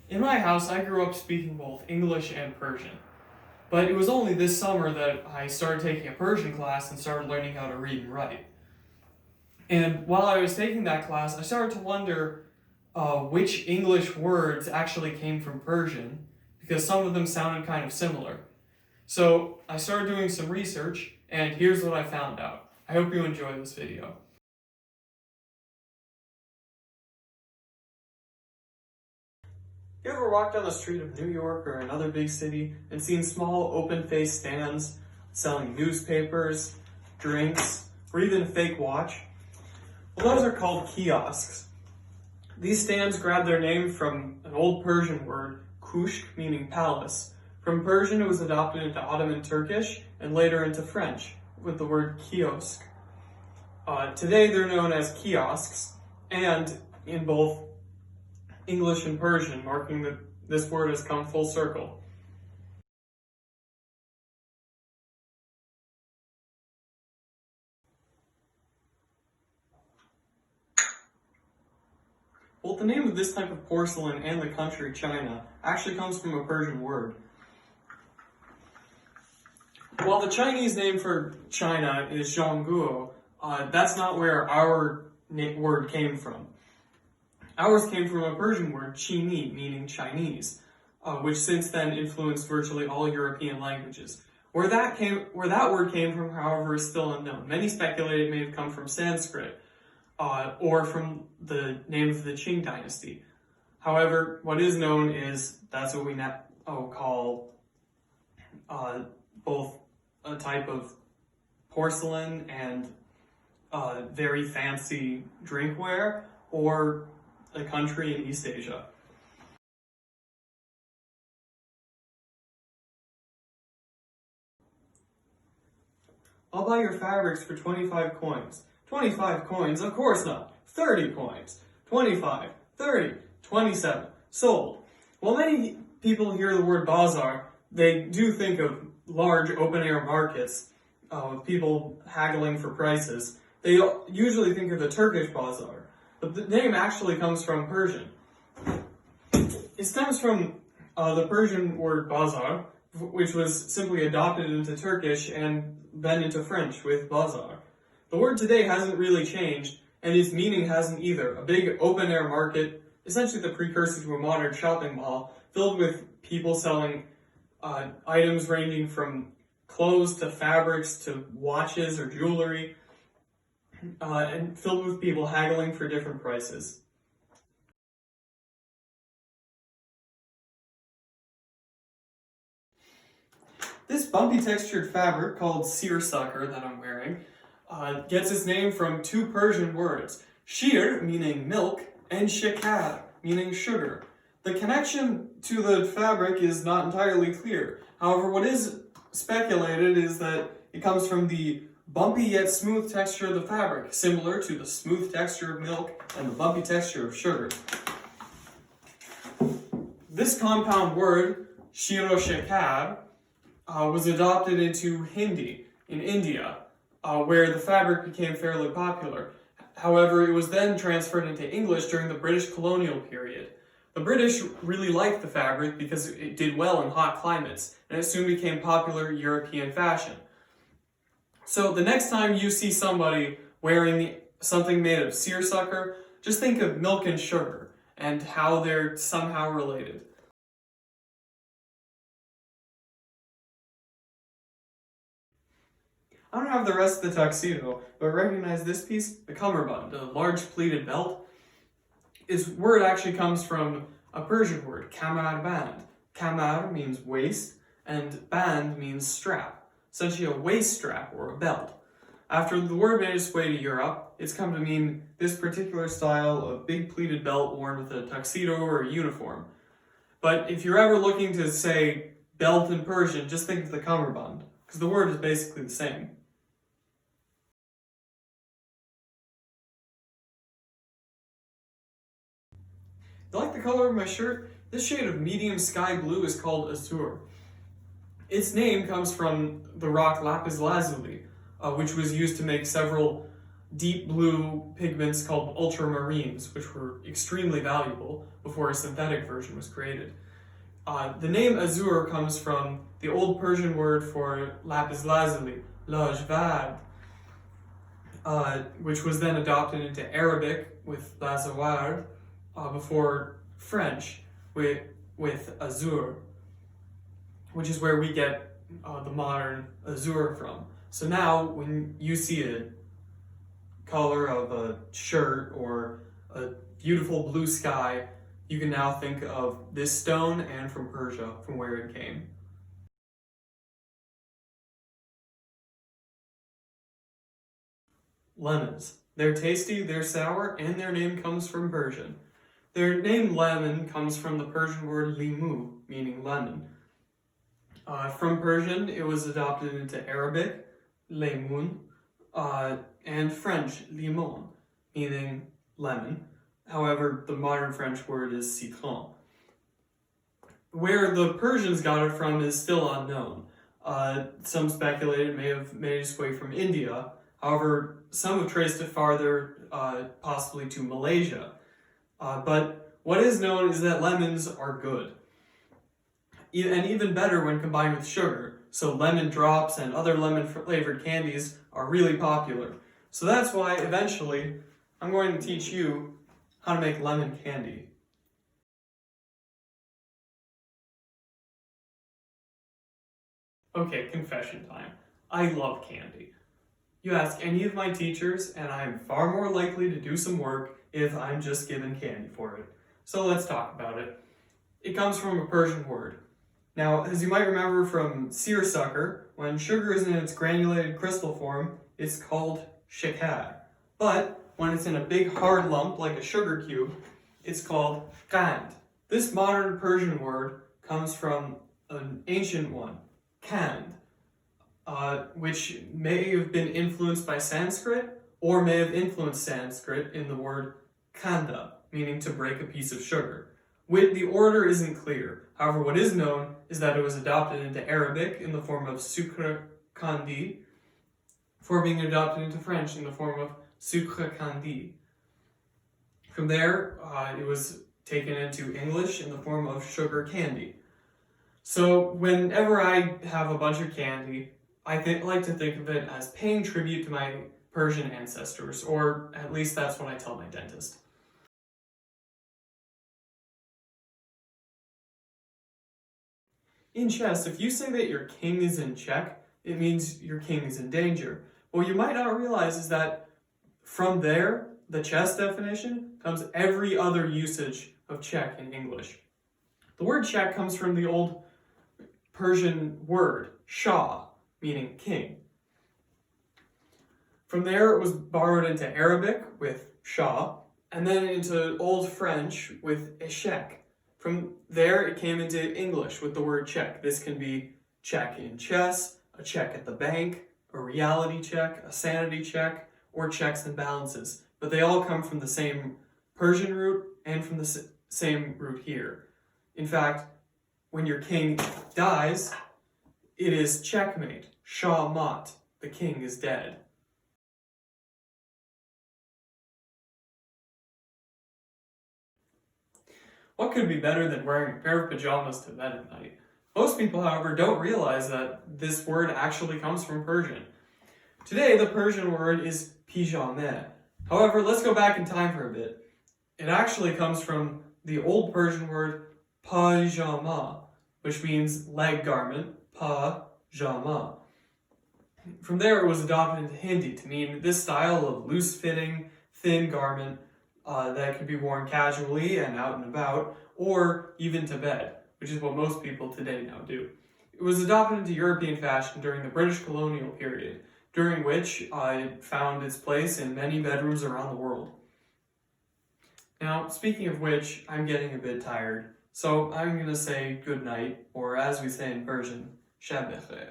In my house, I grew up speaking both English and Persian. But it was only this summer that I started taking a Persian class and started learning how to read and write. And while I was taking that class, I started to wonder which English words actually came from Persian, because some of them sounded kind of similar. So I started doing some research, and here's what I found out. I hope you enjoy this video. You ever walked down the street of New York or another big city and seen small open-faced stands selling newspapers, drinks, or even a fake watch? Well, those are called kiosks. These stands grab their name from an old Persian word, kushk, meaning palace. From Persian, it was adopted into Ottoman Turkish and later into French with the word kiosk. Today, they're known as kiosks, and in both English and Persian, marking that this word has come full circle. Well, the name of this type of porcelain and the country China actually comes from a Persian word. While the Chinese name for China is Zhongguo, that's not where our word came from. Ours came from a Persian word, Qini, meaning Chinese, which since then influenced virtually all European languages. Where that word came from, however, is still unknown. Many speculate it may have come from Sanskrit, or from the name of the Qing dynasty. However, what is known is that's what we now call both a type of porcelain and very fancy drinkware, or a country in East Asia. I'll buy your fabrics for 25 coins. 25 coins? Of course not. 30 coins. 25, 30, 27. Sold. While many people hear the word bazaar, they do think of large open-air markets with people haggling for prices. They usually think of the Turkish bazaar. But the name actually comes from Persian. It stems from the Persian word Bazaar, which was simply adopted into Turkish and then into French with Bazaar. The word today hasn't really changed, and its meaning hasn't either. A big open-air market, essentially the precursor to a modern shopping mall, filled with people selling items ranging from clothes to fabrics to watches or jewelry, and filled with people haggling for different prices. This bumpy textured fabric called Seersucker that I'm wearing gets its name from two Persian words, sheer meaning milk and shakar meaning sugar. The connection to the fabric is not entirely clear. However, what is speculated is that it comes from the bumpy yet smooth texture of the fabric, similar to the smooth texture of milk and the bumpy texture of sugar. This compound word, shiro shakar, was adopted into Hindi in India, where the fabric became fairly popular. However, it was then transferred into English during the British colonial period. The British really liked the fabric because it did well in hot climates, and it soon became popular European fashion. So the next time you see somebody wearing something made of seersucker, just think of milk and sugar and how they're somehow related. I don't have the rest of the tuxedo, but recognize this piece, the cummerbund, a large pleated belt. Its word actually comes from a Persian word, Cummerbund. Kamar means waist, and band means strap. Essentially a waist strap or a belt. After the word made its way to Europe, it's come to mean this particular style of big pleated belt worn with a tuxedo or a uniform. But if you're ever looking to say belt in Persian, just think of the cummerbund, because the word is basically the same. You like the color of my shirt? This shade of medium sky blue is called azure. Its name comes from the rock lapis lazuli, which was used to make several deep blue pigments called ultramarines, which were extremely valuable before a synthetic version was created. The name azur comes from the old Persian word for lapis lazuli, lajvad, which was then adopted into Arabic with lazawar, before French with azur, which is where we get the modern azur from. So now when you see a color of a shirt or a beautiful blue sky, you can now think of this stone and from Persia, from where it came. Lemons. They're tasty, they're sour, and their name comes from Persian. Their name lemon comes from the Persian word limu, meaning lemon. From Persian, it was adopted into Arabic, lemun, and French, limon, meaning lemon. However, the modern French word is citron. Where the Persians got it from is still unknown. Some speculate it may have made its way from India. However, some have traced it farther, possibly to Malaysia. But what is known is that lemons are good. And even better when combined with sugar. So lemon drops and other lemon-flavored candies are really popular. So that's why, eventually, I'm going to teach you how to make lemon candy. Okay, confession time. I love candy. You ask any of my teachers, and I am far more likely to do some work if I'm just given candy for it. So let's talk about it. It comes from a Persian word. Now, as you might remember from Seersucker, when sugar is in its granulated crystal form, it's called shakar. But when it's in a big hard lump like a sugar cube, it's called qand. This modern Persian word comes from an ancient one, kand, which may have been influenced by Sanskrit or may have influenced Sanskrit in the word kanda, meaning to break a piece of sugar. The order isn't clear. However, what is known is that it was adopted into Arabic in the form of sucre kandi, before being adopted into French in the form of sucre kandi. From there, it was taken into English in the form of sugar candy. So whenever I have a bunch of candy, I like to think of it as paying tribute to my Persian ancestors, or at least that's what I tell my dentist. In chess, if you say that your king is in check, it means your king is in danger. What you might not realize is that from there, the chess definition, comes every other usage of check in English. The word check comes from the old Persian word, shah, meaning king. From there, it was borrowed into Arabic with shah, and then into Old French with échec. From there, it came into English with the word check. This can be check in chess, a check at the bank, a reality check, a sanity check, or checks and balances. But they all come from the same Persian root and from the same root here. In fact, when your king dies, it is checkmate, shah mat, the king is dead. What could be better than wearing a pair of pajamas to bed at night? Most people, however, don't realize that this word actually comes from Persian. Today, the Persian word is pijama. However, let's go back in time for a bit. It actually comes from the old Persian word pajama, which means leg garment, pajama. From there, it was adopted into Hindi to mean this style of loose-fitting, thin garment that could be worn casually and out and about, or even to bed, which is what most people today now do. It was adopted into European fashion during the British colonial period, during which it found its place in many bedrooms around the world. Now, speaking of which, I'm getting a bit tired, so I'm going to say good night, or as we say in Persian, shab bekhair.